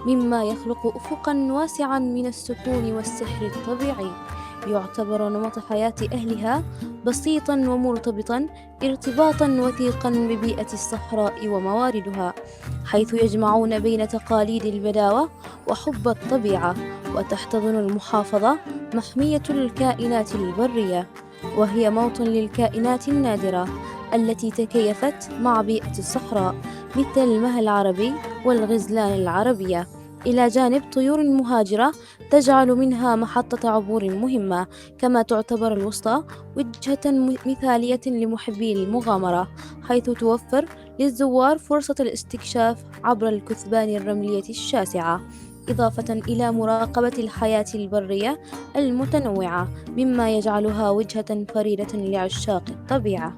مما يخلق أفقًا واسعًا من السكون والسحر الطبيعي. يعتبر نمط حياة أهلها بسيطًا ومرتبطًا ارتباطًا وثيقًا ببيئة الصحراء ومواردها، حيث يجمعون بين تقاليد البداوة وحب الطبيعة. وتحتضن المحافظة محمية الكائنات البرية، وهي موطن للكائنات النادرة التي تكيفت مع بيئة الصحراء، مثل المهى العربي والغزلان العربية، إلى جانب طيور مهاجرة تجعل منها محطة عبور مهمة. كما تعتبر الوسطى وجهة مثالية لمحبي المغامرة، حيث توفر للزوار فرصة الاستكشاف عبر الكثبان الرملية الشاسعة، إضافة إلى مراقبة الحياة البرية المتنوعة، مما يجعلها وجهة فريدة لعشاق الطبيعة.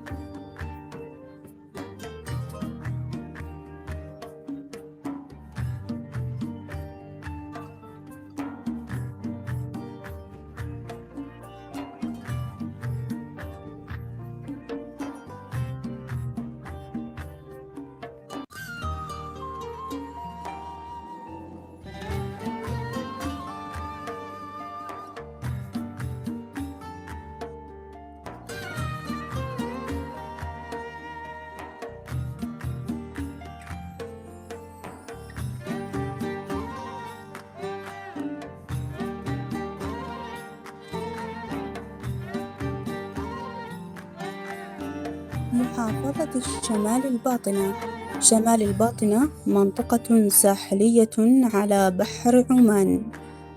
محافظة الشمال الباطنة. شمال الباطنة منطقة ساحلية على بحر عمان،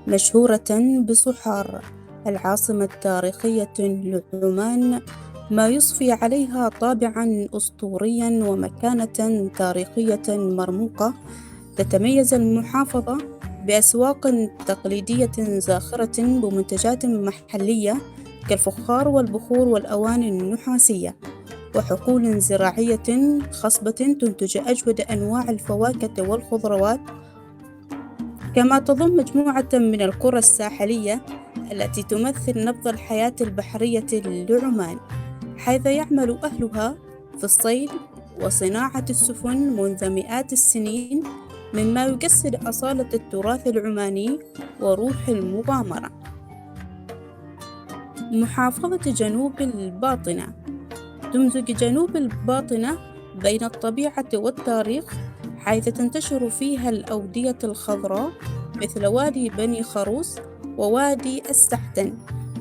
مشهورة بصحار، العاصمة التاريخية لعمان، ما يضفي عليها طابعًا أسطوريًا ومكانة تاريخية مرموقة. تتميز المحافظة بأسواق تقليدية زاخرة بمنتجات محلية كالفخار والبخور والأواني النحاسية، وحقول زراعية خصبة تنتج أجود أنواع الفواكه والخضروات. كما تضم مجموعة من القرى الساحلية التي تمثل نبض الحياة البحرية لعمان، حيث يعمل أهلها في الصيد وصناعة السفن منذ مئات السنين، مما يجسد أصالة التراث العماني وروح المغامرة. محافظة جنوب الباطنة. تمزج جنوب الباطنة بين الطبيعة والتاريخ، حيث تنتشر فيها الأودية الخضراء مثل وادي بني خروس ووادي السحتن،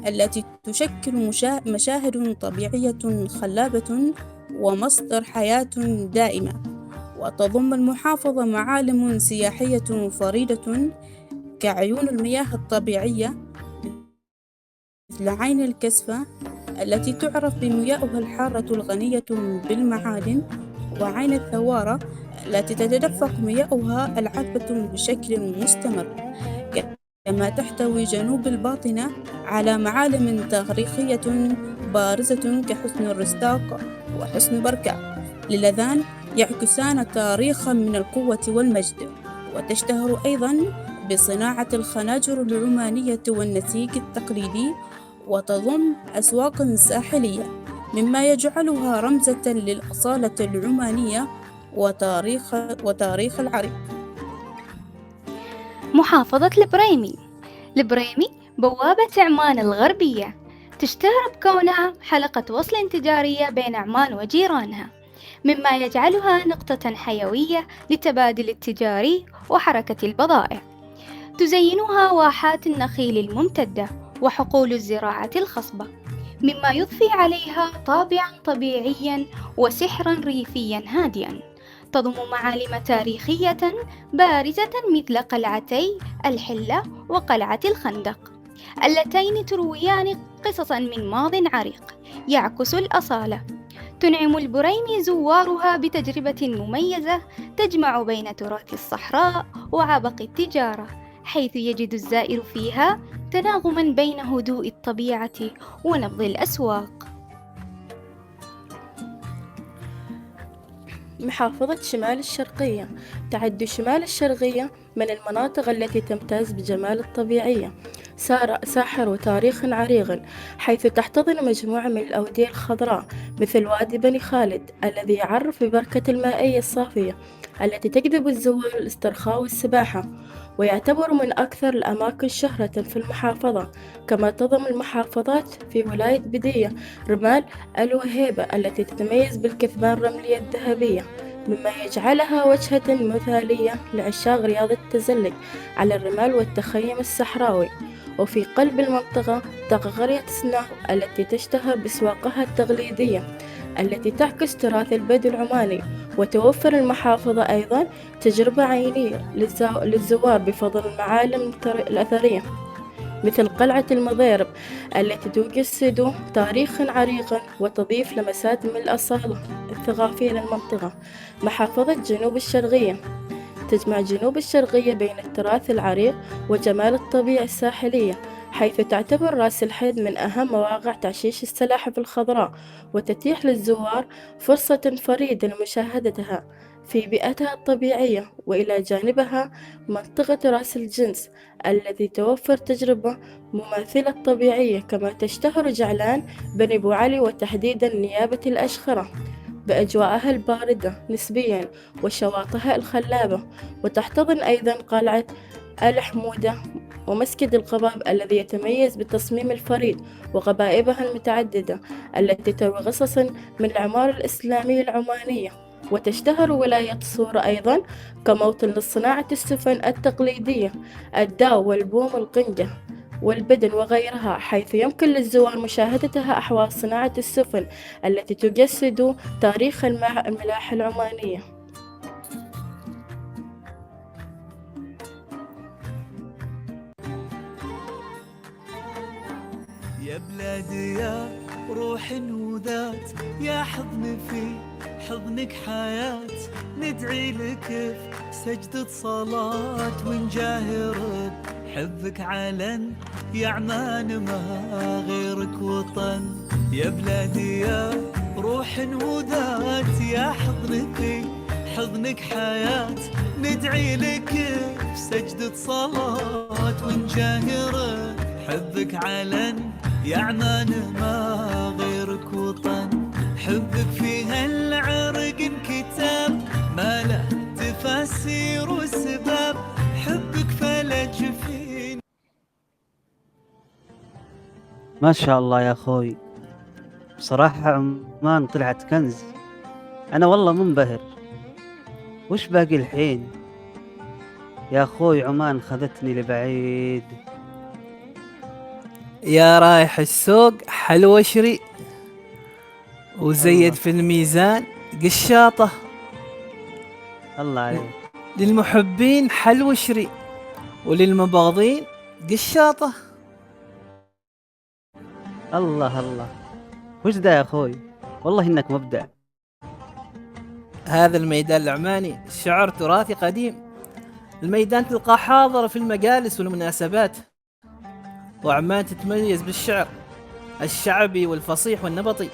التي تشكل مشاهد طبيعية خلابة ومصدر حياة دائمة. وتضم المحافظة معالم سياحية فريدة كعيون المياه الطبيعية مثل عين الكسفة التي تعرف بميائها الحارة الغنية بالمعادن، وعين الثوارة التي تتدفق مياه العذبة بشكل مستمر. كما تحتوي جنوب الباطنة على معالم تاريخية بارزة كحصن الرستاق وحصن بركة، اللذان يعكسان تاريخا من القوة والمجد. وتشتهر أيضا بصناعة الخناجر العمانية والنسيج التقليدي، وتضم أسواقا ساحلية، مما يجعلها رمزًا للأصالة العمانية وتاريخ العريق. محافظة البريمي. البريمي بوابة عمان الغربية، تشتهر بكونها حلقة وصل تجارية بين عمان وجيرانها، مما يجعلها نقطة حيوية للتبادل التجاري وحركة البضائع. تزينها واحات النخيل الممتدة وحقول الزراعة الخصبة، مما يضفي عليها طابعًا طبيعيًا وسحرًا ريفيًا هادئًا. تضم معالم تاريخية بارزة مثل قلعتي الحلة وقلعة الخندق، اللتين ترويان قصصًا من ماضٍ عريق يعكس الأصالة. تنعم البريمي زوارها بتجربة مميزة تجمع بين تراث الصحراء وعبق التجارة، حيث يجد الزائر فيها تناغمًا بين هدوء الطبيعة ونبض الأسواق. محافظة شمال الشرقية. تعد شمال الشرقية من المناطق التي تمتاز بجمال الطبيعية، ساحر وتاريخ عريق، حيث تحتضن مجموعة من الأودية الخضراء مثل وادي بني خالد الذي يعرف ببركة المائية الصافية التي تجذب الزوار للاسترخاء والسباحة، ويعتبر من أكثر الأماكن شهرة في المحافظة. كما تضم المحافظات في ولاية بدية رمال الوهيبة التي تتميز بالكثبان الرملية الذهبية، مما يجعلها وجهة مثالية لعشاق رياضة التزلج على الرمال والتخيم الصحراوي. وفي قلب المنطقة تقع قرية سناو التي تشتهر بأسواقها التقليدية التي تعكس تراث البدو العماني. وتوفر المحافظة أيضا تجربة عينية للزوار بفضل المعالم الأثرية مثل قلعة المضيرب التي تجسد تاريخا عريقا وتضيف لمسات من الأصالة الثقافية للمنطقة. محافظة جنوب الشرقية تجمع جنوب الشرقية بين التراث العريق وجمال الطبيعة الساحلية، حيث تعتبر رأس الحيد من أهم مواقع تعشيش السلاحف الخضراء، وتتيح للزوار فرصة فريدة لمشاهدتها في بيئتها الطبيعية. وإلى جانبها منطقة رأس الجنس التي توفر تجربة مماثلة طبيعية. كما تشتهر جعلان بني أبو علي وتحديدا نيابة الأشخرة بأجواءها الباردة نسبيا وشواطئها الخلابة. وتحتضن أيضا قلعة الحمودة ومسجد القباب الذي يتميز بالتصميم الفريد وغبائبها المتعددة التي تروي قصصا من العمارة الإسلامية العمانية. وتشتهر ولاية صورة أيضا كموطن لصناعة السفن التقليدية الداو والبوم القنجة والبدن وغيرها، حيث يمكن للزوار مشاهدتها أحوال صناعة السفن التي تجسد تاريخ الملاحة العمانية. يا بلادي يا روح وذات، يا حضن في حضنك حياة، ندعي لك في سجدة صلاة ونجاهر بحبك علن، يا عمان ما غيرك وطن. يا بلادي يا روح وذات، يا حضن في حضنك حياة، ندعي لك في سجدة صلاة ونجاهر حبك علن، يا عمان ما غيرك وطن. حبك في هالعرق انكتاب ما له تفاسير وسباب، حبك فلج فين. ما شاء الله يا أخوي، بصراحة عمان طلعت كنز. أنا والله منبهر. وش باقي الحين يا أخوي؟ عمان خذتني لبعيد. يا رايح السوق حلوة شري، وزيد الله. في الميزان قشاطة. الله عليك. للمحبين حلوة شري، وللمباغضين قشاطة. الله الله، وش ده يا أخوي؟ والله إنك مبدع. هذا الميدان العماني شعر تراثي قديم. الميدان تلقاه حاضر في المجالس والمناسبات، وعمان تتميز بالشعر الشعبي والفصيح والنبطي.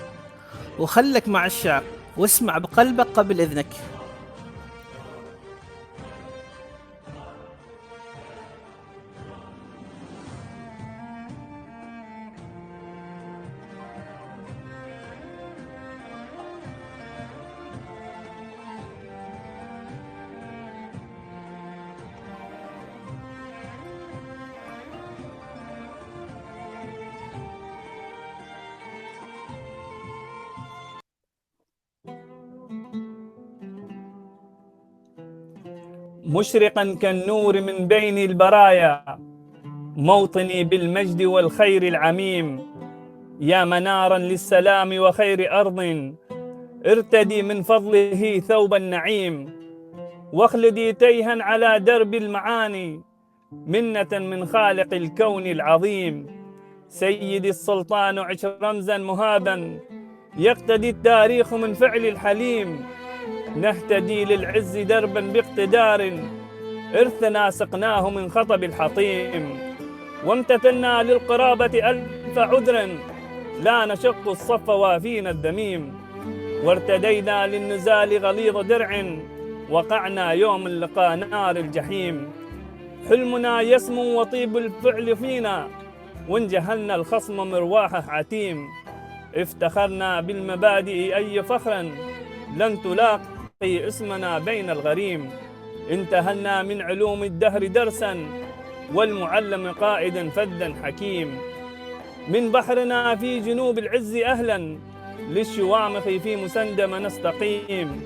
وخلك مع الشعر واسمع بقلبك قبل إذنك. مشرقا كالنور من بين البرايا، موطني بالمجد والخير العميم. يا منارا للسلام وخير أرض، ارتدي من فضله ثوب النعيم. واخلدي تيها على درب المعاني، منة من خالق الكون العظيم. سيدي السلطان عش رمزا مهابا، يقتدي التاريخ من فعل الحليم. نهتدي للعز دربا باقتدار، إرثنا سقناه من خطب الحطيم. وامتثلنا للقرابة ألف عذر، لا نشق الصف وافينا الذميم. وارتدينا للنزال غليظ درع، وقعنا يوم اللقاء نار الجحيم. حلمنا يسمو وطيب الفعل فينا، وإن جهلنا الخصم مرواحه عتيم. افتخرنا بالمبادئ أي فخرا، لن تلاقي اسمنا بين الغريم. انتهلنا من علوم الدهر درسا، والمعلم قائدا فذا حكيم. من بحرنا في جنوب العز أهلا، للشوامخ في مسندم نستقيم.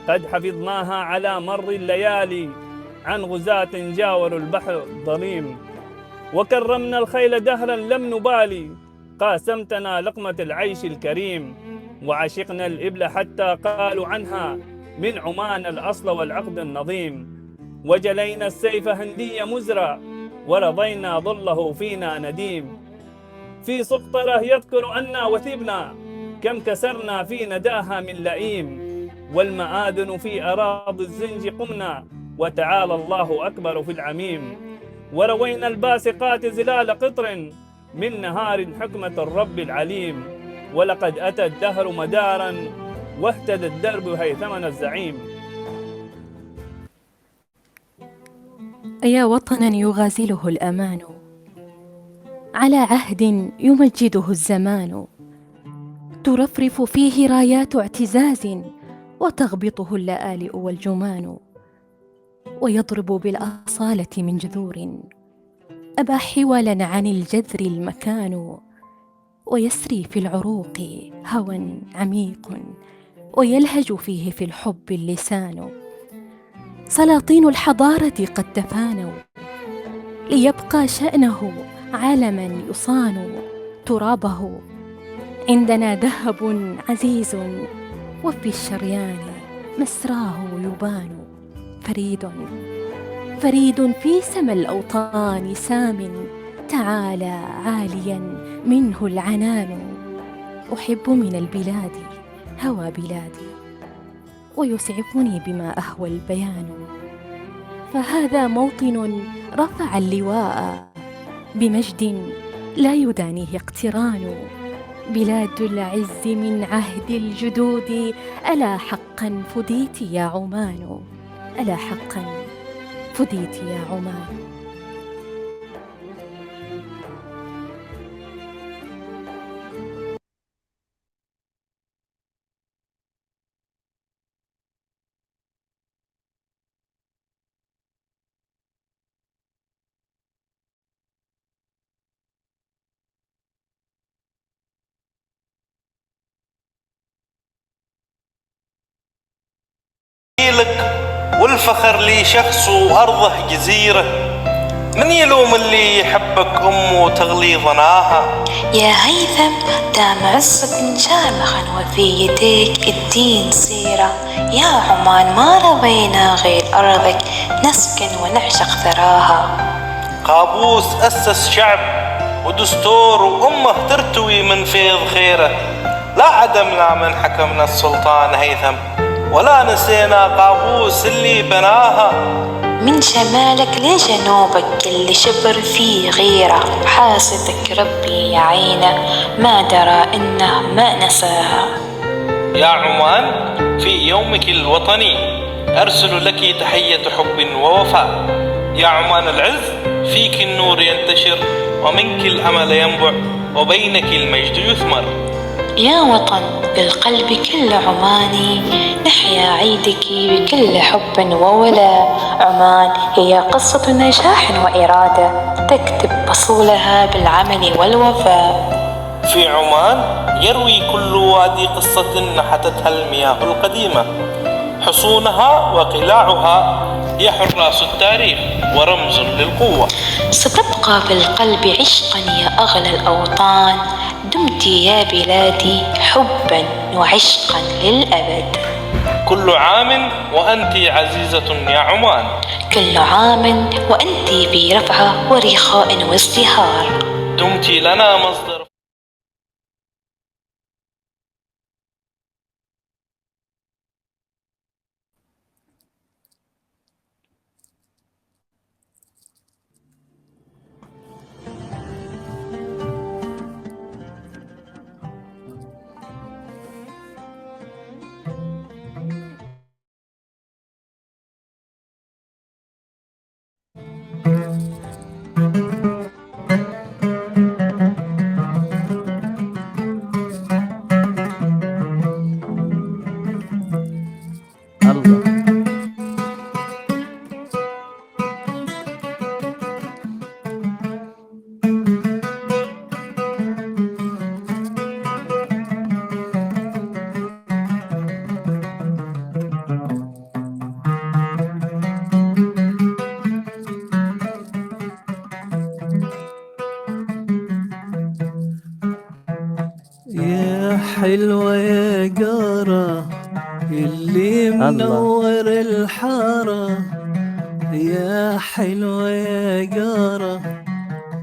قد حفظناها على مر الليالي، عن غزاة جاوروا البحر الظليم. وكرمنا الخيل دهرا لم نبالي، قاسمتنا لقمة العيش الكريم. وعشقنا الإبل حتى قالوا عنها، من عمان الأصل والعقد النظيم. وجلينا السيف هندي مزرع، ورضينا ظله فينا نديم. في سقطرة يذكر أنا وثبنا، كم كسرنا في نداها من لئيم. والمآذن في أراضي الزنج قمنا، وتعالى الله أكبر في العميم. وروينا الباسقات زلال قطر، من نهار حكمة الرب العليم. ولقد أتى الدهر مدارا، واهتدى الدرب هيثمنا الزعيم. يا وطنا يغازله الأمان، على عهد يمجده الزمان، ترفرف فيه رايات اعتزاز، وتغبطه اللآلئ والجمان. ويضرب بالأصالة من جذور، أبى حولا عن الجذر المكان. ويسري في العروق هوى عميق، ويلهج فيه في الحب اللسان. سلاطين الحضارة قد تفانوا، ليبقى شأنه علما يصان. ترابه عندنا ذهب عزيز، وفي الشريان مسراه يبان. فريد في سما الأوطان سام، تعالى عاليا منه العنان. أحب من البلاد هوى بلادي، ويسعفني بما أهوى البيان. فهذا موطن رفع اللواء، بمجد لا يدانيه اقتران. بلاد العز من عهد الجدود، ألا حقا فديت يا عمان. ألا حقا فديت يا عمان. لك والفخر لي شخص وأرضه جزيرة، من يلوم اللي يحبك أمه تغلي ظناها. يا هيثم دام عزك شامخا، وفي يديك الدين سيرة. يا عمان ما رضينا غير أرضك، نسكن ونعشق ثراها. قابوس أسس شعب ودستور، وأمه ترتوي من فيض خيره. لا عدمنا من حكمنا السلطان هيثم، ولا نسينا قابوس اللي بناها. من شمالك لجنوبك اللي شبر فيه غيره، حاسدك ربي يعينه، ما درى إنه ما نساها. يا عمان في يومك الوطني، أرسل لك تحية حب ووفاء. يا عمان العز فيك النور ينتشر، ومنك الأمل ينبع، وبينك المجد يثمر. يا وطن بالقلب كل عماني، نحيا عيدك بكل حب وولا. عمان هي قصة نجاح وإرادة، تكتب فصولها بالعمل والوفاء. في عمان يروي كل وادي قصة نحتتها المياه القديمة. حصونها وقلاعها هي حراس التاريخ ورمز للقوة. ستبقى في القلب عشقا يا أغلى الأوطان، دمت يا بلادي حبا وعشقا للأبد. كل عام وأنت عزيزة يا عمان، كل عام وأنت برفعة ورخاء وازدهار. دمت لنا مصدر الله. يا حلوة يا قارة اللي الله. منور الحارة، يا حلوة يا قارة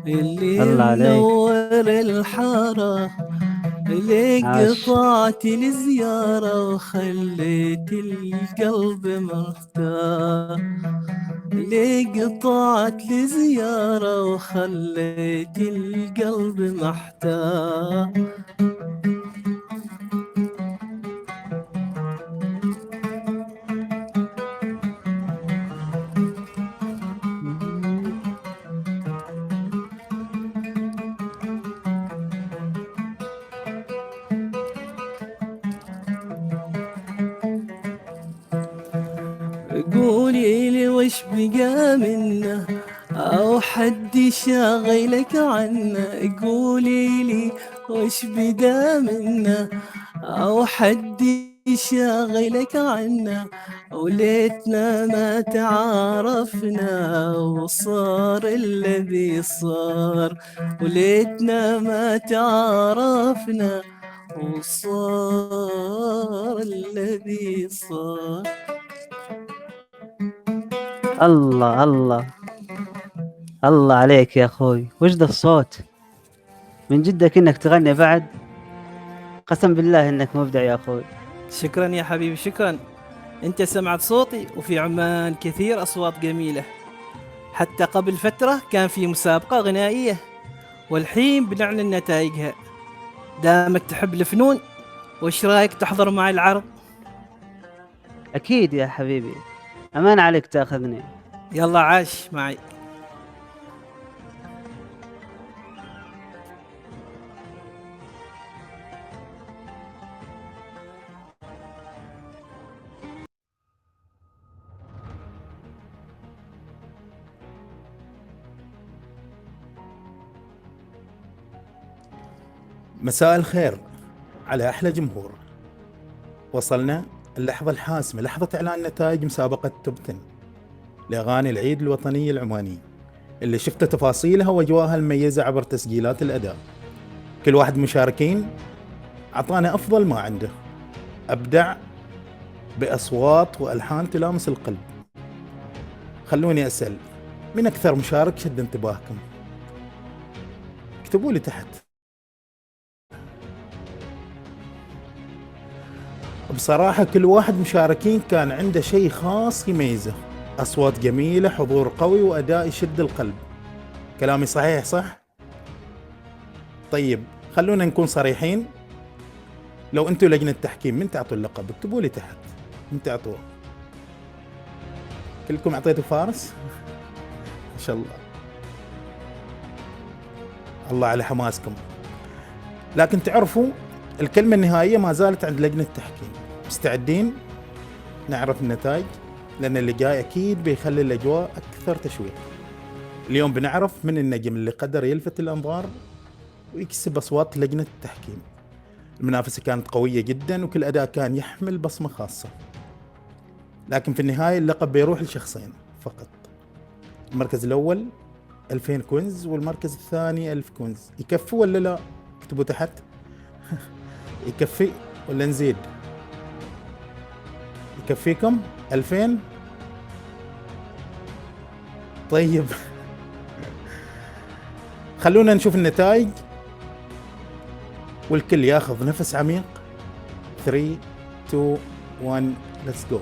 اللي الله عليك. منور الحارة، ليه عاش. قطعت الزيارة وخليت القلب مرتاح، ليه قطعت الزيارة وخليت القلب محتاح. قولي لي وش بقى منه أو حد شاغلك عنه، قولي لي وش بدا منه أو حد شاغلك عنه، وليتنا ما تعارفنا وصار الذي صار، وليتنا ما تعارفنا وصار الذي صار. الله الله الله عليك يا أخوي، وش ذا الصوت؟ من جدك إنك تغني بعد؟ قسم بالله إنك مبدع يا أخوي. شكرا يا حبيبي، شكرا. انت سمعت صوتي، وفي عمان كثير اصوات جميلة، حتى قبل فترة كان في مسابقة غنائية، والحين بنعلن نتائجها. دامك تحب الفنون، وش رايك تحضر معي العرض؟ أكيد يا حبيبي، أمان عليك تاخذني. يلا عاش معي. مساء الخير على أحلى جمهور. وصلنا اللحظة الحاسمة، لحظة إعلان نتائج مسابقة توب 10 لأغاني العيد الوطني العماني، اللي شفت تفاصيلها وأجواءها المميزة عبر تسجيلات الأداء. كل واحد مشاركين أعطانا أفضل ما عنده، أبدع بأصوات وألحان تلامس القلب. خلوني أسأل، من أكثر مشارك شد انتباهكم؟ اكتبوا لي تحت. بصراحة كل واحد مشاركين كان عنده شيء خاص يميزه، أصوات جميلة، حضور قوي، وأداء يشد القلب. كلامي صحيح صح؟ طيب خلونا نكون صريحين، لو أنتوا لجنة تحكيم من تعطوا اللقب؟ اكتبوا لي تحت من تعطوه. كلكم أعطيتوا فارس؟ ما شاء الله، الله على حماسكم. لكن تعرفوا الكلمة النهائية ما زالت عند لجنة التحكيم. مستعدين نعرف النتائج؟ لأن اللي جاي أكيد بيخلي الأجواء أكثر تشويق. اليوم بنعرف من النجم اللي قدر يلفت الأنظار ويكسب أصوات لجنة التحكيم. المنافسة كانت قوية جدا، وكل أداء كان يحمل بصمة خاصة، لكن في النهاية اللقب بيروح لشخصين فقط. المركز الأول 2000 كونز، والمركز الثاني 1000 كونز. يكفي ولا لا؟ اكتبوا تحت. يكفي ولا نزيد؟ يكفيكم 2000؟ طيب خلونا نشوف النتائج، والكل ياخذ نفس عميق. 3 2 1 let's go.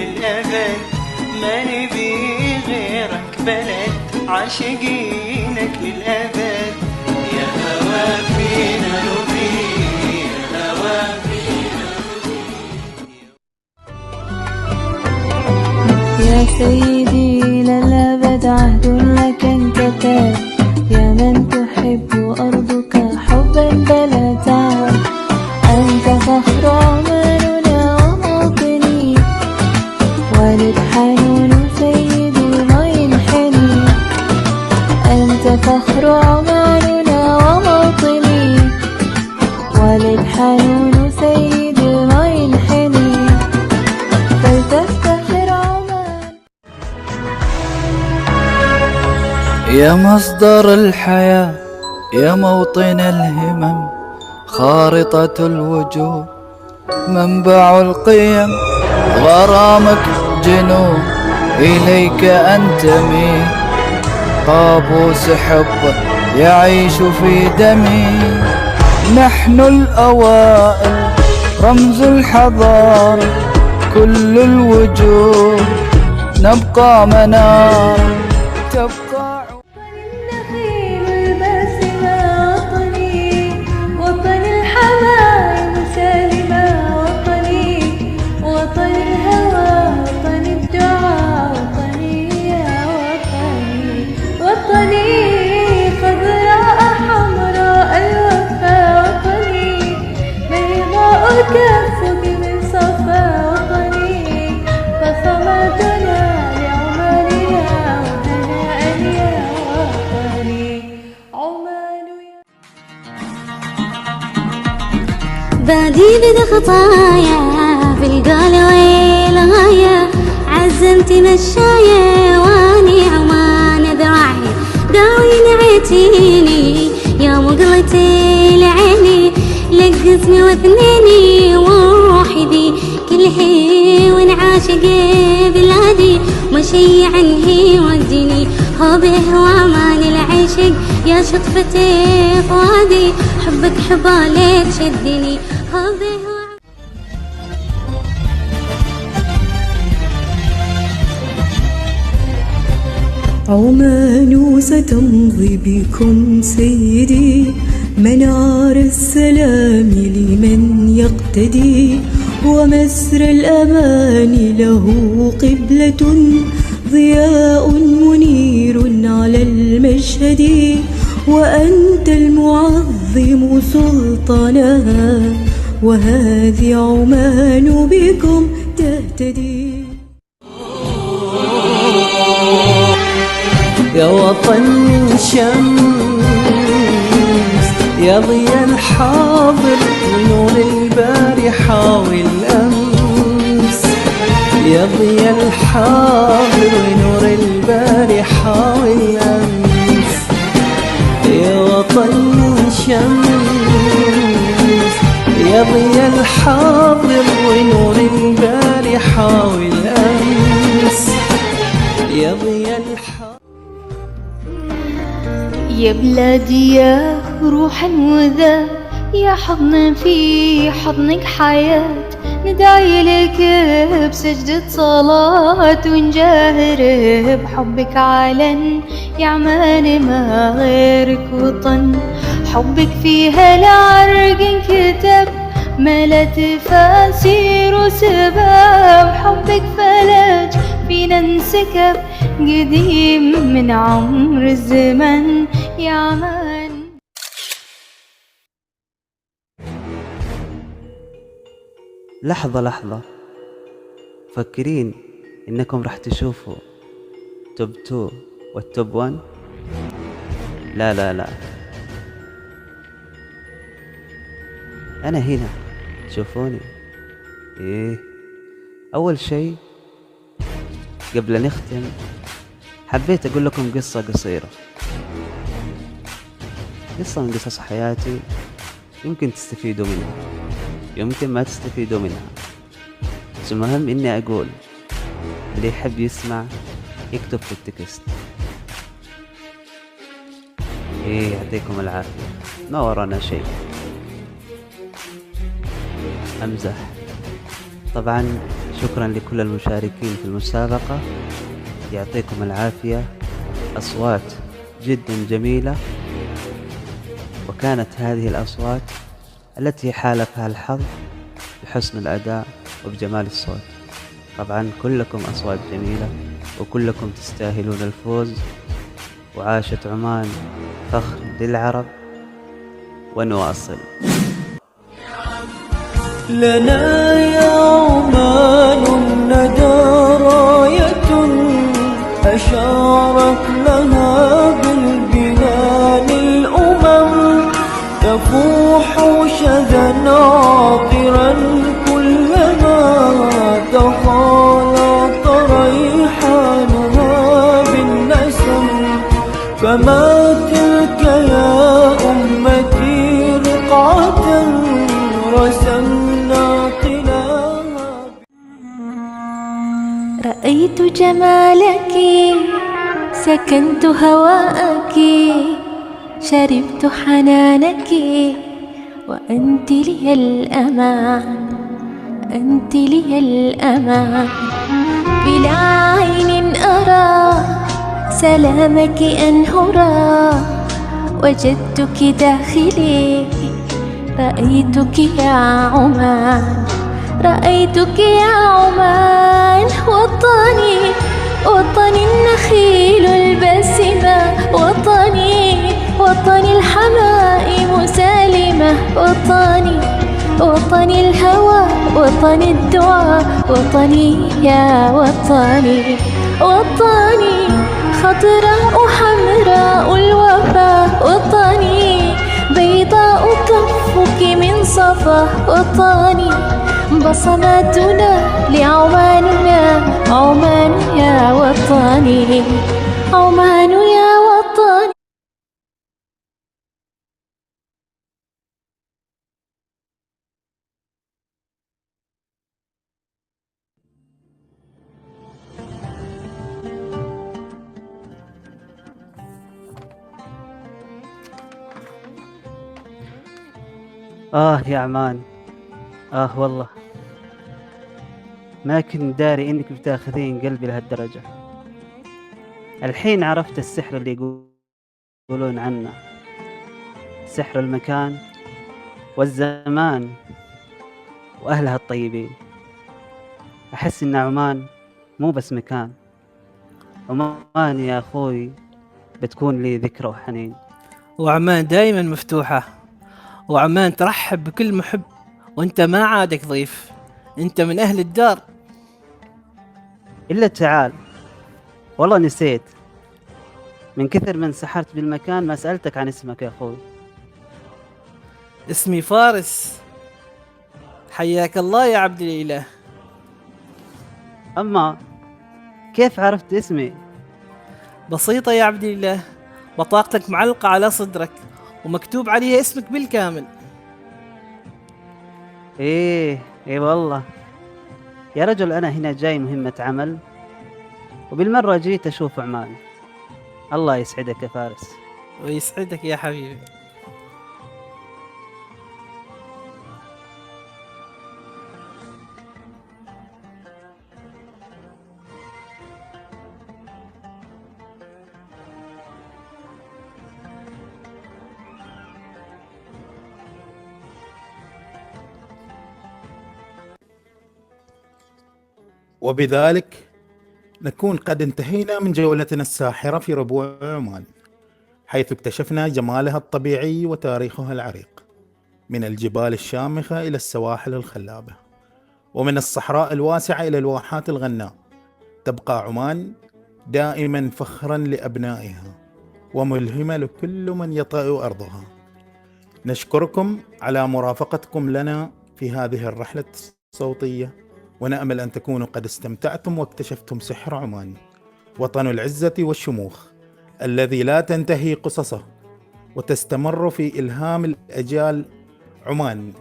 للأبد، ما نبي غيرك بلد، عاشقينك للأبد. يا هوا فينا نبي، يا هوا فينا نبي. يا سيدي للأبد عهد لك انكتب، يا من تحب أرضك حبا بلا تعب. أنت فخر عماننا وموطني، والد حنون سيدي ما ينحني. أنت فخر عماننا وموطني، والد حنون سيدي ما ينحني. فلتفتخر عمان. يا مصدر الحياة، يا موطن الهمم، خارطة الوجود، منبع القيم، غرامك جنون إليك أنتمي. قابوس حبك يعيش في دمي. نحن الأوائل رمز الحضارة، كل الوجود نبقى منار، تبقى النخيل الباسمة وطني، وطن الحبايب سالمة وطني، وطن الهوى وطن الدعاء وطني، يا وطني وطني. خضراء حمراء الوفا وطني، بيضاء كفك من صفا وطني. فصلاتنا لعماننا وهناء يا وطني، عمان يا. بادي بدا خطايا في القالة والغاية، عزمت مشاية واني عمان ذراعي. داوي نعيتيني يا مقلتي لعيني، لقسمي واثنيني وروحي ذي كل حين وانعاشق بلادي. مشي عنه ودني هوبه وامان العشق، يا شطفتي فؤادي حبك حبالي تشدني هوبه. عمان ستمضي بكم سيدي، منار السلام لمن يقتدي. ومسر الأمان له قبلة، ضياء منير على المشهد. وأنت المعظم سلطانها، وهذه عمان بكم تهتدي. يا وطن شمس، يا ضياء الحاضر ونور البارحة والأمس. يا ضياء الحاضر ونور البارحة والأمس. يا وطن شمس، يا ضياء الحاضر ونور البارحة والأمس. يا ضياء الحاضر. يا بلادي يا روحا وذا، يا حضن في حضنك حياة. ندعي لك بسجدة صلاة، ونجاهر بحبك علن. يا عمان ما غيرك وطن، حبك فيها العرق انكتب. ملا تفاسير وسباب، حبك فلج فينا انسكب. قديم من عمر الزمن يا عمان. لحظة، مفكرين إنكم راح تشوفوا توب 2 والتوب 1؟ لا، أنا هنا، شوفوني. أول شيء قبل نختم، حبيت أقول لكم قصة قصيرة، قصة من قصص حياتي. يمكن تستفيدوا منها، يمكن ما تستفيدوا منها، بس المهم إني أقول. اللي يحب يسمع يكتب في التكست. يعطيكم العافية، ما ورانا شيء. أمزح طبعا. شكرا لكل المشاركين في المسابقة، يعطيكم العافية. أصوات جدا جميلة، وكانت هذه الأصوات التي حالفها الحظ بحسن الأداء وبجمال الصوت. طبعا كلكم أصوات جميلة وكلكم تستاهلون الفوز، وعاشت عمان فخر للعرب. ونواصل. لنا يا عمان الندى راية أشارت لها بالبنان الأمم، تفوح شذا عاطرا كلما تخالط ريحانها بالنسم، فما تلك يا أمتي رقعة رسمنا طلاها. رأيت جمالك، سكنت هواءك، شربت حنانك، وأنت لي الأمان، أنت لي الأمان. بلا عين أرى سلامك أنهرا، وجدتك داخلي، رأيتك يا عمان، رأيتك يا عمان. وطني وطني النخيل الباسمة، وطني وطني الحمائم سالمة، وطني وطني الهوى، وطني الدعاء، وطني يا وطني، وطني خضراء حمراء الوفا، وطني بيضاء كفك من صفا، وطني بصماتنا لعماننا، عمان يا وطني، عمان يا وطني. يا عمان، والله ما كنت داري إنك بتاخذين قلبي لهالدرجة. الحين عرفت السحر اللي يقولون عنه، سحر المكان والزمان وأهلها الطيبين. أحس إن عمان مو بس مكان، عمان يا أخوي بتكون لي ذكرى وحنين. وعمان دايما مفتوحة، وعمان ترحب بكل محب، وانت ما عادك ضيف، انت من اهل الدار. إلا تعال، والله نسيت من كثر من سحرت بالمكان ما سألتك عن اسمك يا أخوي. اسمي فارس. حياك الله يا عبد الإله. أما كيف عرفت اسمي؟ بسيطة يا عبد الإله، بطاقتك معلقة على صدرك ومكتوب عليها اسمك بالكامل. إيه والله يا رجل، أنا هنا جاي مهمة عمل، وبالمرة جيت أشوف عمان. الله يسعدك يا فارس. ويسعدك يا حبيبي. وبذلك نكون قد انتهينا من جولتنا الساحرة في ربوع عمان، حيث اكتشفنا جمالها الطبيعي وتاريخها العريق، من الجبال الشامخة إلى السواحل الخلابة، ومن الصحراء الواسعة إلى الواحات الغناء. تبقى عمان دائما فخرا لأبنائها وملهمة لكل من يطأ أرضها. نشكركم على مرافقتكم لنا في هذه الرحلة الصوتية، ونأمل أن تكونوا قد استمتعتم واكتشفتم سحر عمان، وطن العزة والشموخ الذي لا تنتهي قصصه وتستمر في إلهام الأجيال. عمان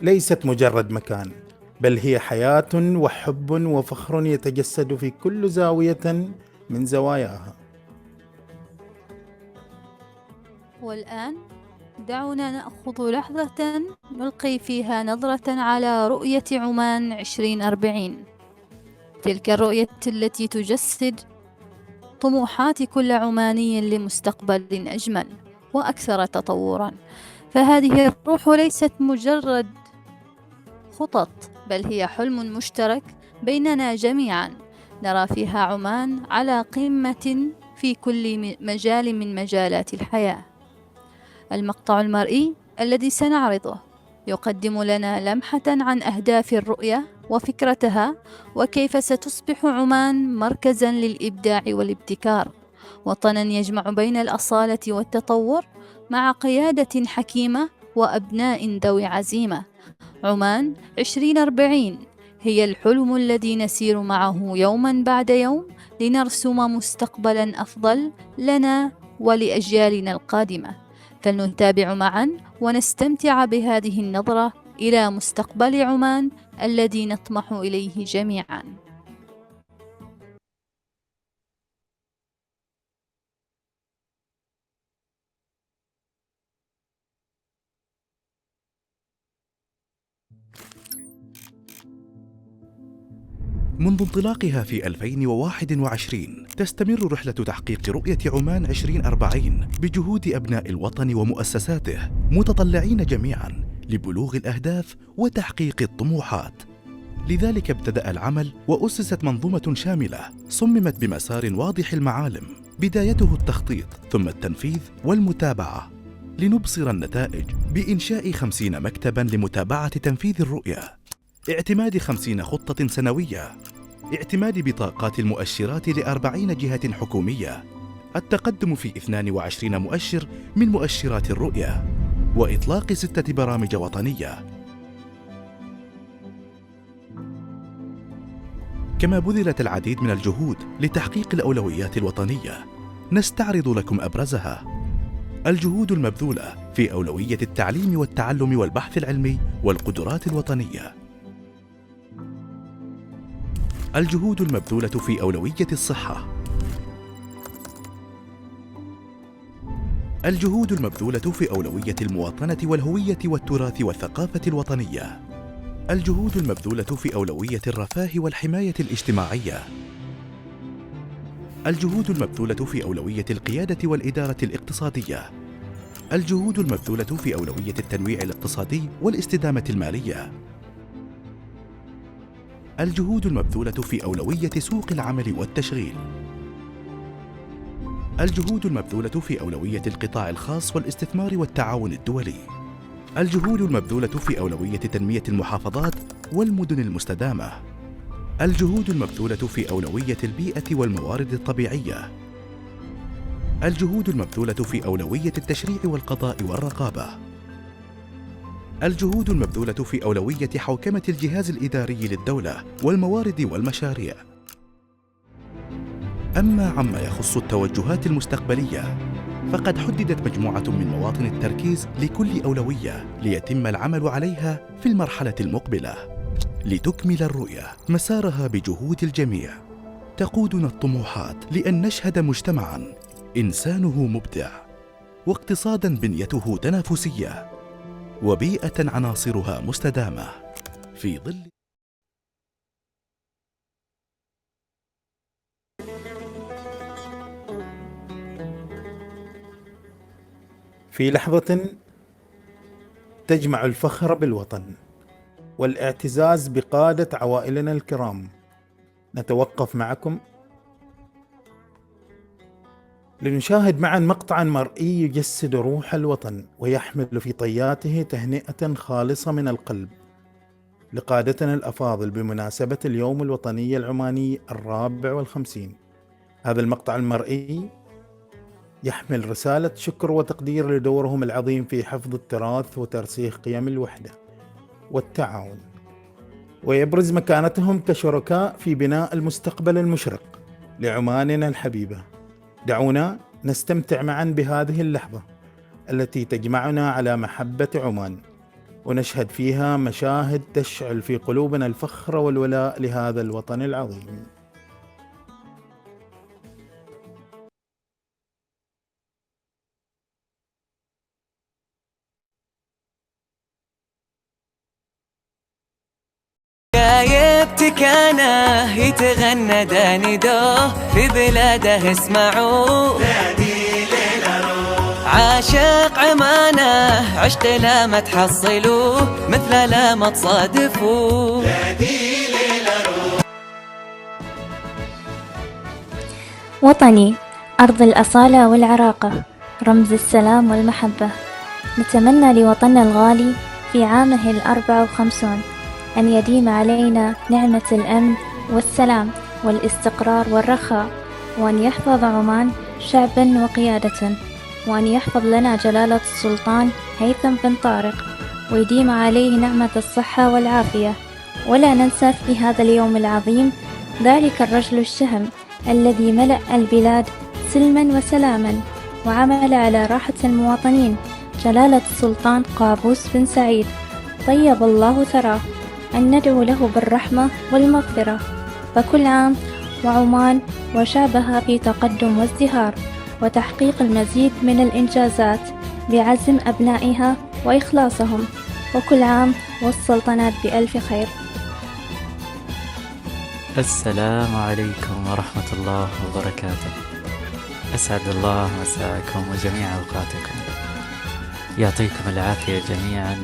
ليست مجرد مكان، بل هي حياة وحب وفخر يتجسد في كل زاوية من زواياها. والآن دعونا نأخذ لحظة نلقي فيها نظرة على رؤية عمان 2040. تلك الرؤية التي تجسد طموحات كل عماني لمستقبل أجمل وأكثر تطورا. فهذه الروح ليست مجرد خطط، بل هي حلم مشترك بيننا جميعا، نرى فيها عمان على قمة في كل مجال من مجالات الحياة. المقطع المرئي الذي سنعرضه يقدم لنا لمحة عن أهداف الرؤية وفكرتها، وكيف ستصبح عمان مركزا للإبداع والابتكار، وطنا يجمع بين الأصالة والتطور مع قيادة حكيمة وأبناء ذوي عزيمة. عمان 2040 هي الحلم الذي نسير معه يوما بعد يوم لنرسم مستقبلا أفضل لنا ولأجيالنا القادمة. فلنتابع معا ونستمتع بهذه النظرة إلى مستقبل عمان الذي نطمح إليه جميعا. منذ انطلاقها في 2021 تستمر رحلة تحقيق رؤية عمان 2040 بجهود أبناء الوطن ومؤسساته، متطلعين جميعا لبلوغ الأهداف وتحقيق الطموحات. لذلك ابتدأ العمل وأسست منظومة شاملة صممت بمسار واضح المعالم، بدايته التخطيط ثم التنفيذ والمتابعة، لنبصر النتائج بإنشاء 50 مكتبا لمتابعة تنفيذ الرؤية، اعتماد 50 خطة سنوية، اعتماد بطاقات المؤشرات ل40 جهة حكومية، التقدم في 22 مؤشر من مؤشرات الرؤية، وإطلاق 6 برامج وطنية. كما بذلت العديد من الجهود لتحقيق الأولويات الوطنية، نستعرض لكم أبرزها: الجهود المبذولة في أولوية التعليم والتعلم والبحث العلمي والقدرات الوطنية، الجهود المبذولة في أولوية الصحة، الجهود المبذولة في أولوية المواطنة والهوية والتراث والثقافة الوطنية، الجهود المبذولة في أولوية الرفاه والحماية الاجتماعية، الجهود المبذولة في أولوية القيادة والإدارة الاقتصادية، الجهود المبذولة في أولوية التنويع الاقتصادي والاستدامة المالية، الجهود المبذولة في أولوية سوق العمل والتشغيل، الجهود المبذولة في أولوية القطاع الخاص والاستثمار والتعاون الدولي، الجهود المبذولة في أولوية تنمية المحافظات والمدن المستدامة، الجهود المبذولة في أولوية البيئة والموارد الطبيعية، الجهود المبذولة في أولوية التشريع والقضاء والرقابة، الجهود المبذولة في أولوية حوكمة الجهاز الإداري للدولة والموارد والمشاريع. أما عما يخص التوجهات المستقبلية، فقد حددت مجموعة من مواطن التركيز لكل أولوية ليتم العمل عليها في المرحلة المقبلة، لتكمل الرؤية مسارها بجهود الجميع، تقودنا الطموحات لأن نشهد مجتمعاً إنسانه مبدع، واقتصاداً بنيته تنافسية، وبيئة عناصرها مستدامة في ظل في لحظة تجمع الفخر بالوطن والاعتزاز بقادة عوائلنا الكرام، نتوقف معكم لنشاهد معا مقطعا مرئي يجسد روح الوطن ويحمل في طياته تهنئة خالصة من القلب لقادتنا الأفاضل بمناسبة اليوم الوطني العماني 54. هذا المقطع المرئي يحمل رسالة شكر وتقدير لدورهم العظيم في حفظ التراث وترسيخ قيم الوحدة والتعاون، ويبرز مكانتهم كشركاء في بناء المستقبل المشرق لعماننا الحبيبة. دعونا نستمتع معا بهذه اللحظة التي تجمعنا على محبة عمان، ونشهد فيها مشاهد تشعل في قلوبنا الفخر والولاء لهذا الوطن العظيم. جاي ابتكار مكانه يتغنى داندوه في بلاده اسمعوه عاشق عمانه عشت لا ما تحصلوه مثل لا ما تصادفوه. وطني أرض الأصالة والعراقة، رمز السلام والمحبة. نتمنى لوطننا الغالي في عامه 54 أن يديم علينا نعمة الأمن والسلام والاستقرار والرخاء، وأن يحفظ عمان شعبا وقيادة، وأن يحفظ لنا جلالة السلطان هيثم بن طارق، ويديم عليه نعمة الصحة والعافية. ولا ننسى في هذا اليوم العظيم ذلك الرجل الشهم الذي ملأ البلاد سلما وسلاما وعمل على راحة المواطنين، جلالة السلطان قابوس بن سعيد طيب الله ثراه، أن ندعو له بالرحمة والمغفرة. فكل عام وعمان وشعبها في تقدم وازدهار وتحقيق المزيد من الإنجازات بعزم أبنائها وإخلاصهم، وكل عام والسلطنات بألف خير. السلام عليكم ورحمة الله وبركاته. أسعد الله مساءكم وجميع أوقاتكم، يعطيكم العافية جميعا.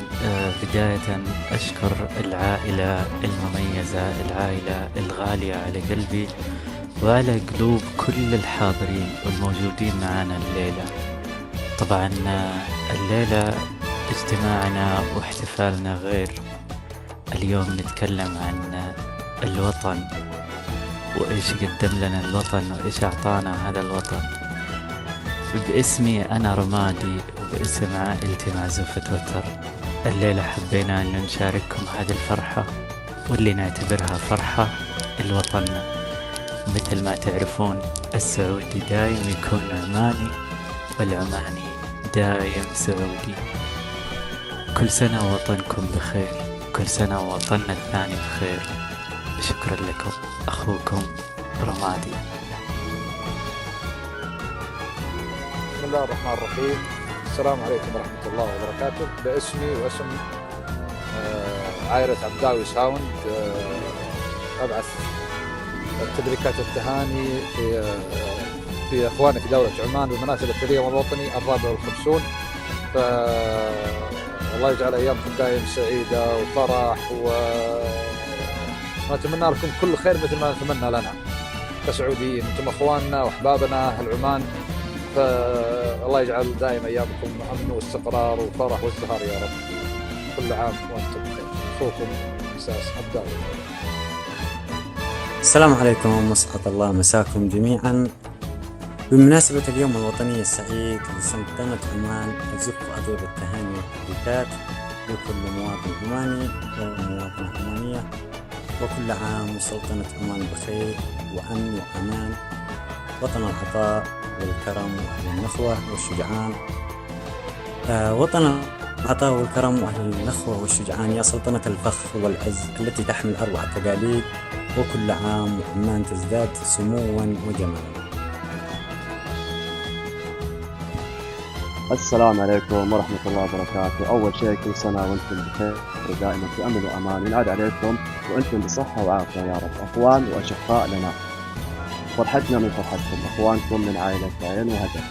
بداية أشكر العائلة المميزة، العائلة الغالية على قلبي وعلى قلوب كل الحاضرين والموجودين معنا الليلة. طبعا الليلة اجتماعنا واحتفالنا غير. اليوم نتكلم عن الوطن وإيش قدم لنا الوطن وإيش أعطانا هذا الوطن. باسمي أنا رمادي وباسم عائلتي معزوفة وتر، الليلة حبينا أن نشارككم هذه الفرحة واللي نعتبرها فرحة لوطننا. مثل ما تعرفون السعودي دايم يكون عماني والعماني دايم سعودي. كل سنة وطنكم بخير، كل سنة وطننا الثاني بخير. شكرا لكم، أخوكم رمادي. بسم الله الرحمن الرحيم. السلام عليكم ورحمة الله وبركاته. باسمي واسم عائلة عبداوي ساوند أبعث التبريكات والتهاني في إخواني في دولة عمان بمناسبة اليوم الوطني 54. فالله يجعل أيامكم دائما سعيدة وفرح، ونتمنى لكم كل خير مثل ما نتمنى لنا كسعوديين. أنتم أخواننا وأحبابنا أهل عمان، فالله يجعل دائما أيامكم أمن واستقرار وفرح وازدهار يا رب. كل عام وأنتم بخير. أخوكم مساس عبداوي. السلام عليكم، وسعد الله مساكم جميعا. بمناسبة اليوم الوطني السعيد لسلطنة عمان أزف أطيب التهاني والتبريكات لكل مواطن عماني ومواطنة عمانية، وكل عام وسلطنة عمان بخير وأمن وأمان. وطن العطاء والكرم وأهل النخوة والشجعان. وطن العطاء والكرم وأهل النخوة والشجعان يا سلطنة الفخر والعز التي تحمل أروع التقاليد، وكل عام وعمان تزداد سموا وجمالا. السلام عليكم ورحمة الله وبركاته. أول شيء كل سنة وأنتم بخير ودائما في أمن وأمان، ينعاد عليكم وأنتم بصحة وعافية يا رب، أخوان وأشقاء لنا. فرحتنا من فرحتكم، أخوانكم من عائلة عين وهدف.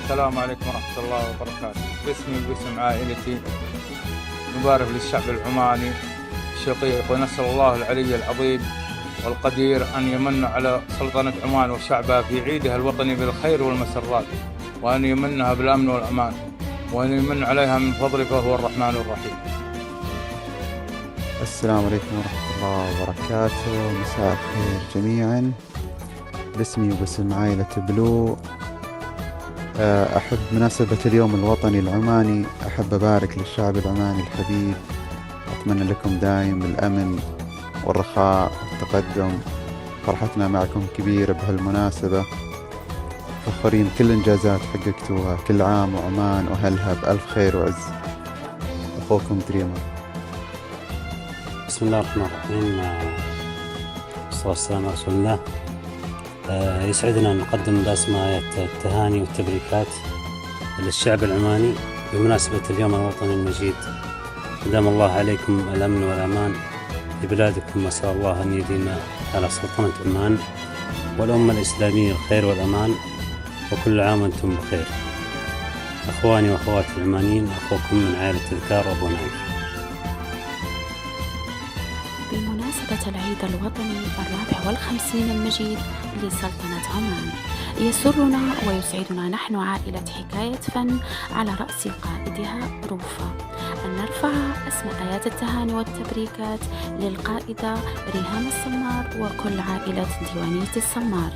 السلام عليكم ورحمة الله وبركاته. باسمي وباسم عائلتي نبارك للشعب العماني الشقيق، ونسأل الله العلي العظيم والقدير أن يمن على سلطنة عمان وشعبها في عيدها الوطني بالخير والمسرات، وأن يمنها بالأمن والأمان، وأن يمن عليها من فضله فهو الرحمن الرحيم. السلام عليكم ورحمة الله وبركاته. مساء الخير جميعا. باسمي وباسم عائلة بلو أحب مناسبة اليوم الوطني العماني أحب أبارك للشعب العماني الحبيب، أتمنى لكم دائم الأمن والرخاء والتقدم. فرحتنا معكم كبيرة بهالمناسبة، فخورين كل الإنجازات حققتوها. كل عام وعمان وأهلها بألف خير وعز. أخوكم دريمة. بسم الله الرحمن الرحيم، والصلاة والسلام على رسول الله. يسعدنا أن نقدم بأسماء التهاني والتبريكات للشعب العماني بمناسبة اليوم الوطني المجيد أدام الله عليكم الأمن والأمان في بلادكم، وأسأل الله أن يديم على سلطنة عمان والأمة الإسلامية الخير والأمان، وكل عام وأنتم بخير. أخواني وأخواتي العمانيين، أخوكم من عائلة تذكار أبو نعيم. بمناسبة العيد الوطني 54 المجيد لسلطنة عمان، يسرنا ويسعدنا نحن عائلة حكاية فن على رأس قائدها روفا أن نرفع أسمى آيات التهاني والتبريكات للقائدة ريهام السمار وكل عائلة ديوانية السمار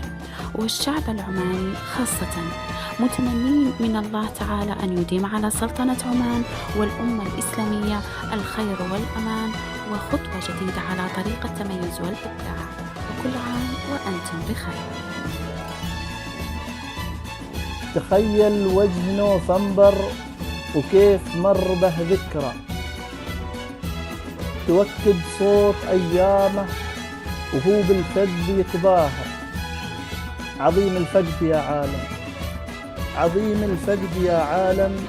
والشعب العماني خاصة، متمنين من الله تعالى أن يديم على سلطنة عمان والأمة الإسلامية الخير والأمان وخطوة جديدة على طريق التميز والإبداع، وكل عام وأنتم بخير. تخيل وجه نوفمبر وكيف مر به ذكرى، توكد صوت أيامه وهو بالفقد يتباهى. عظيم الفقد يا عالم، عظيم الفقد يا عالم،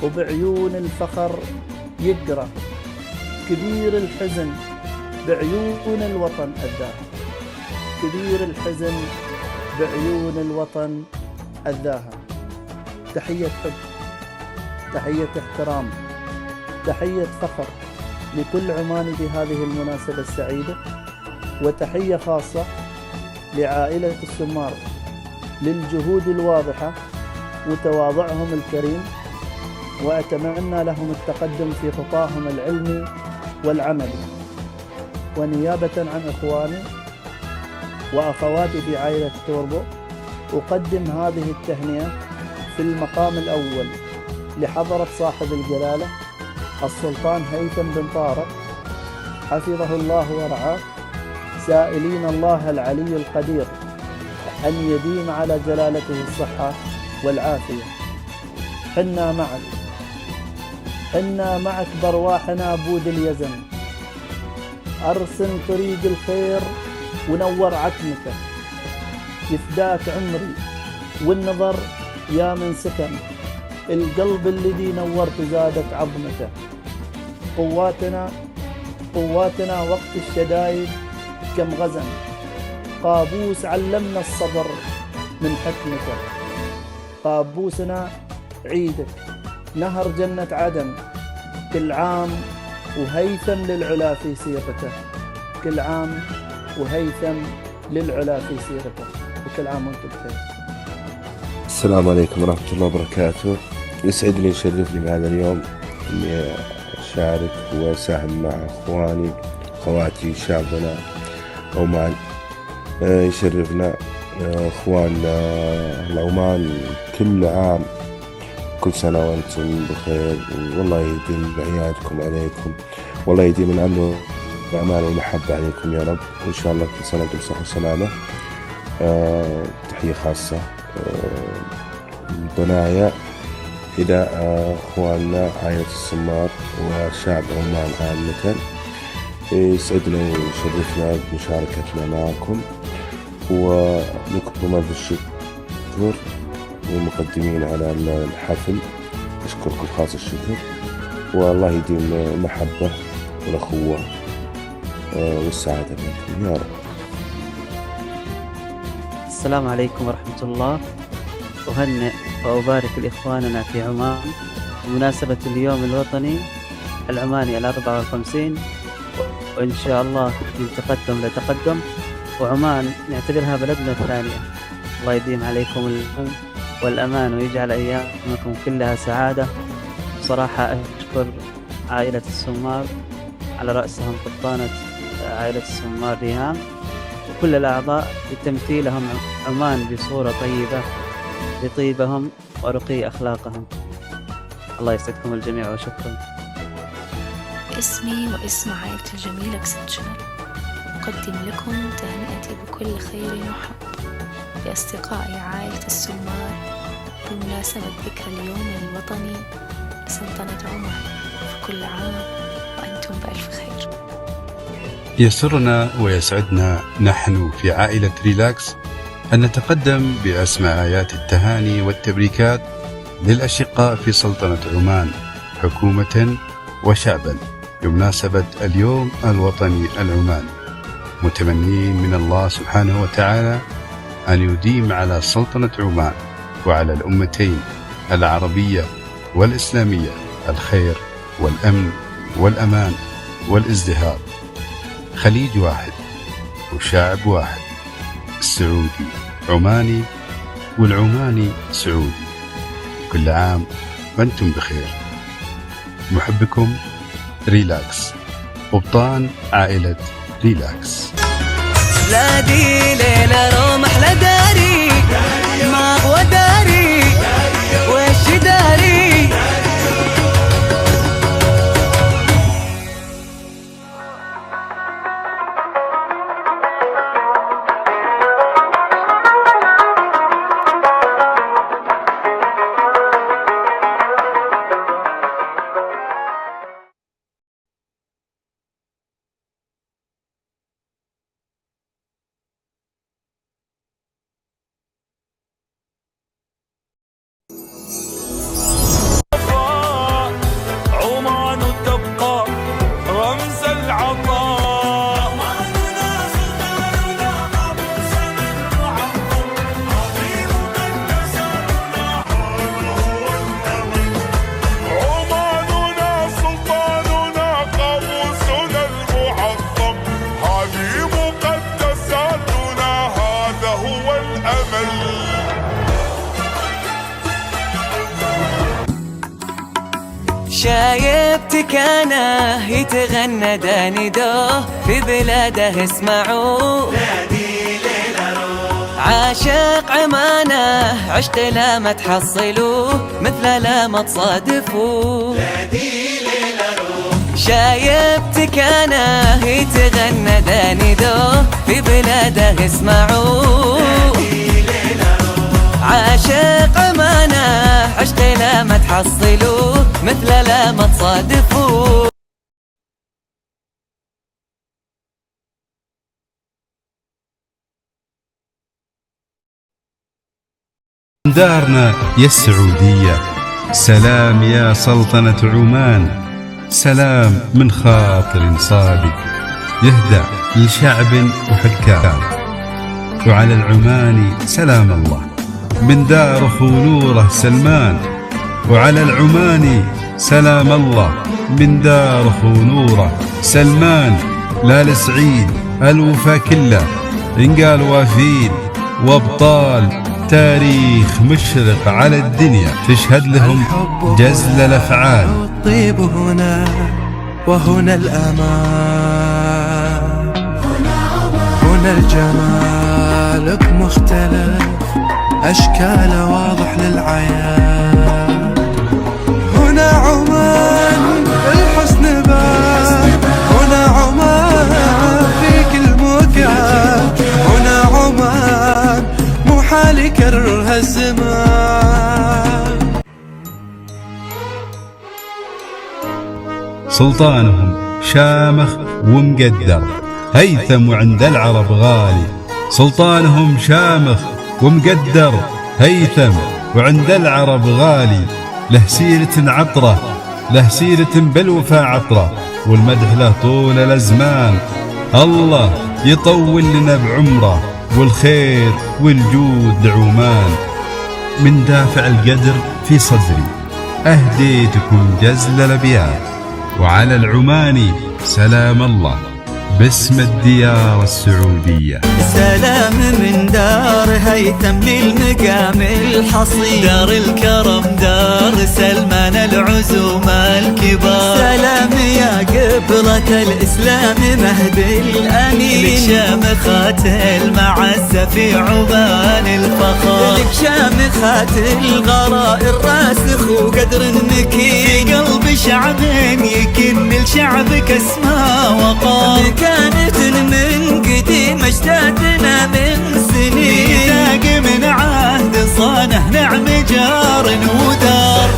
وبعيون الفخر يقرأ. كبير الحزن بعيون الوطن الذاهب، كبير الحزن بعيون الوطن الذاهب. تحية حب، تحية احترام، تحية فخر لكل عماني بهذه المناسبة السعيدة، وتحية خاصة لعائلة السمار للجهود الواضحة وتواضعهم الكريم، وأتمنى لهم التقدم في خطاهم العلمي والعملي. ونيابة عن إخواني وأخواتي في عائلة توربو، أقدم هذه التهنئة في المقام الأول لحضرة صاحب الجلالة السلطان هيثم بن طارق حفظه الله ورعاه، سائلين الله العلي القدير أن يديم على جلالته الصحة والعافية. حنا معك، حنا معك برواحنا بود اليزن، أرسم طريق الخير ونور عتمته، يفداك عمري والنظر يا من سكن، القلب الذي نورت زادت عظمته. قواتنا وقت الشدايد كم غزن، قابوس علمنا الصبر من حكمته. قابوسنا عيدك نهر جنة عدن، كل عام وهيثم للعلا في سيرته، كل عام وهيثم للعلا في سيرته، وكل عام وانتم بخير. السلام عليكم ورحمة الله وبركاته. يسعدني ويشرفني بهذا اليوم اني اشارك واساهم مع اخواني اخواتي شعبنا عمان. يشرفنا اخواننا العمان، كل عام كل سنة وانتم بخير، والله يديم عيادكم عليكم، والله يديم الامن والامان والمحبة عليكم يا رب، وان شاء الله كل سنة بصحة وسلامة. تحية خاصة ضنايا إلى أخواننا عائلة السمار وشعب عمان عامة. يسعدنا ويشرفنا بمشاركتنا معكم، ولكم ألف الشكر والمقدمين على الحفل، أشكركم خاص الشكر، والله يديم المحبة والأخوة والسعادة بينكم يا رب. السلام عليكم ورحمة الله. أهنئ وأبارك لإخواننا في عمان بمناسبة اليوم الوطني العماني 54، وإن شاء الله من تقدم لتقدم، وعمان نعتبرها بلدنا الثانية. الله يديم عليكم الأمن والأمان ويجعل أيامكم كلها سعادة. صراحة أشكر عائلة السمار على رأسهم قبطانة عائلة السمار ريهام وكل الأعضاء لتمثيلهم عمان بصورة طيبة لطيبهم ورقي أخلاقهم. الله يسعدكم الجميع وشكرا. باسمي واسم عائلة الجميلة اكسنشنال أقدم لكم تهنئتي بكل خير وحب لأصدقائي عائلة السمار بمناسبة ذكرى اليوم الوطني لسلطنة عمان، كل عام وأنتم بألف خير. يسرنا ويسعدنا نحن في عائلة ريلاكس أن نتقدم بأسمى آيات التهاني والتبريكات للأشقاء في سلطنة عمان حكومة وشعبا بمناسبة اليوم الوطني العماني، متمنين من الله سبحانه وتعالى أن يديم على سلطنة عمان وعلى الأمتين العربية والإسلامية الخير والأمن والأمان والازدهار. خليج واحد وشعب واحد، السعودي عماني والعماني سعودي. كل عام وأنتم بخير. محبكم ريلاكس، قبطان عائلة ريلاكس. بلادي ليلة روم أحلى داري، ما أقوى داري وش داري. عمان تبقى رمز العطاء. عماننا سلطاننا قاموسنا المعظم، هذه مقدساتنا، هذا هو الأمل. شايبتك أنا يتغنى داندوه في بلاده اسمعوه. عاشق عمانه عشت لا ما تحصلوه، مثل لا ما تصادفوه. شايبتك أنا يتغنى داندوه في بلاده اسمعوه. عاشق عمانه عشت لا ما تحصلوه، مثل لا ما تصادفوه. دارنا يا السعودية، سلام يا سلطنة عمان، سلام من خاطر صادق يهدى لشعب وحكام. وعلى العماني سلام الله من دار أخو نوره سلمان. وعلى العماني سلام الله من دار أخو نوره سلمان. لا لسعيد الوفا كله إنقال وافين وابطال، تاريخ مشرق على الدنيا تشهد لهم جزل الأفعال. الطيب هنا وهنا الأمان، هنا الجمال بمختلف أشكال واضح للعيان. هنا عمان الحسن بان، هنا عمان في كل مكان. هنا عمان مو حال يكررها الزمان. سلطانهم شامخ ومقدر، هيثم وعند العرب غالي. سلطانهم شامخ ومقدر، هيثم وعند العرب غالي. له سيرة عطرة، له سيرة بالوفا عطرة، والمدح له طول الأزمان. الله يطول لنا بعمره، والخير والجود لعمان. من دافع القدر في صدري أهديتكم جزل الأبيات. وعلى العماني سلام الله باسم الديار السعودية. سلام من دار هيثم للمقام الحصين، دار الكرم دار سلمان العزوم الكبار. سلام يا قبلة الإسلام مهد الأمين، لك شامخات المعزة في عمان الفخار. لك شامخات الغراء الراسخ وقدر مكين، في قلب شعب يكن لشعبك اسماء وقار. كانت من قديم اجدادنا من سنين، ميثاق من عهد صانه نعم جار ودار.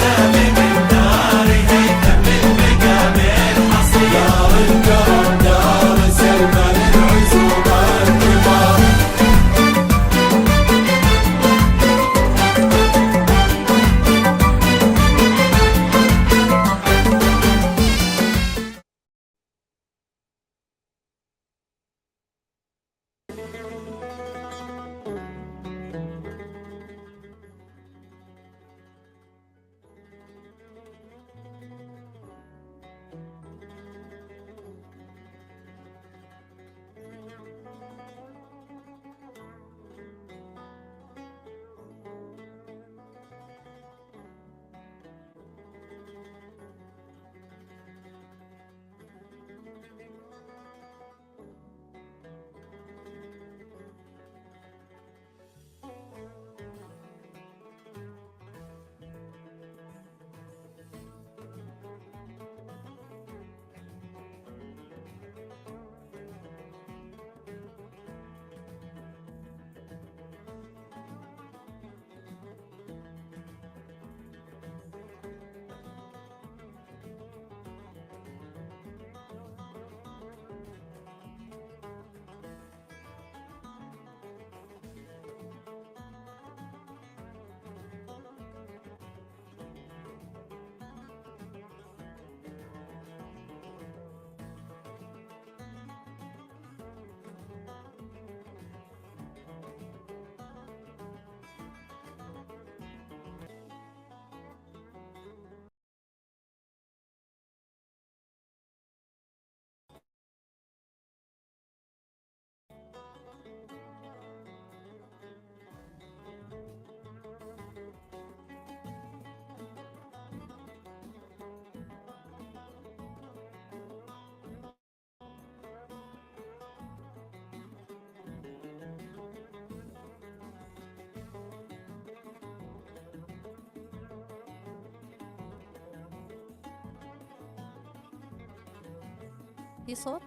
في صوت؟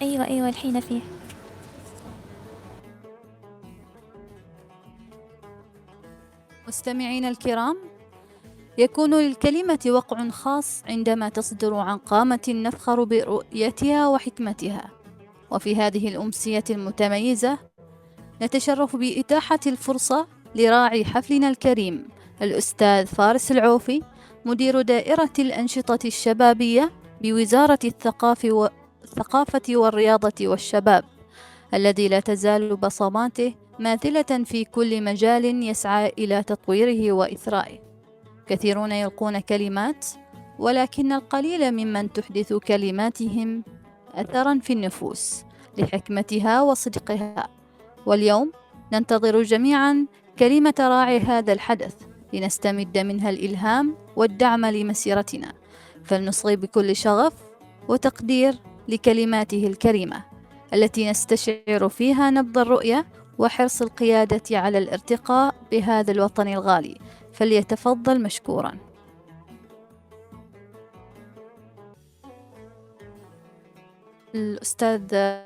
أيوة الحين فيه. مستمعينا الكرام، يكون للكلمة وقع خاص عندما تصدر عن قامة نفخر برؤيتها وحكمتها. وفي هذه الأمسية المتميزة نتشرف بإتاحة الفرصة لراعي حفلنا الكريم الأستاذ فارس مدير دائرة الأنشطة الشبابية بوزارة الثقافة والرياضة والشباب، الذي لا تزال بصماته ماثلة في كل مجال يسعى إلى تطويره وإثرائه. كثيرون يلقون كلمات، ولكن القليل ممن تحدث كلماتهم أثرا في النفوس لحكمتها وصدقها. واليوم ننتظر جميعا كلمة راعي هذا الحدث لنستمد منها الإلهام والدعم لمسيرتنا، فلنصغي بكل شغف وتقدير لكلماته الكريمة التي نستشعر فيها نبض الرؤية وحرص القيادة على الارتقاء بهذا الوطن الغالي. فليتفضل مشكورا. الأستاذ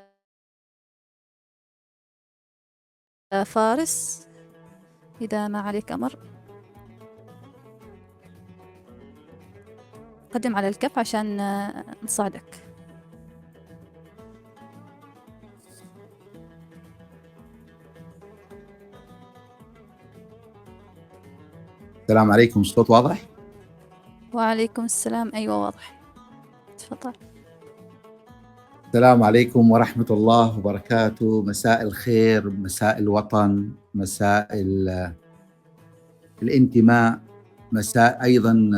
فارس، إذا ما عليك أمر قدم على الكف عشان نصعدك. السلام عليكم، الصوت واضح؟ وعليكم السلام، أيوة واضح، تفضل. السلام عليكم ورحمة الله وبركاته. مساء الخير، مساء الوطن، مساء الانتماء، مساء أيضا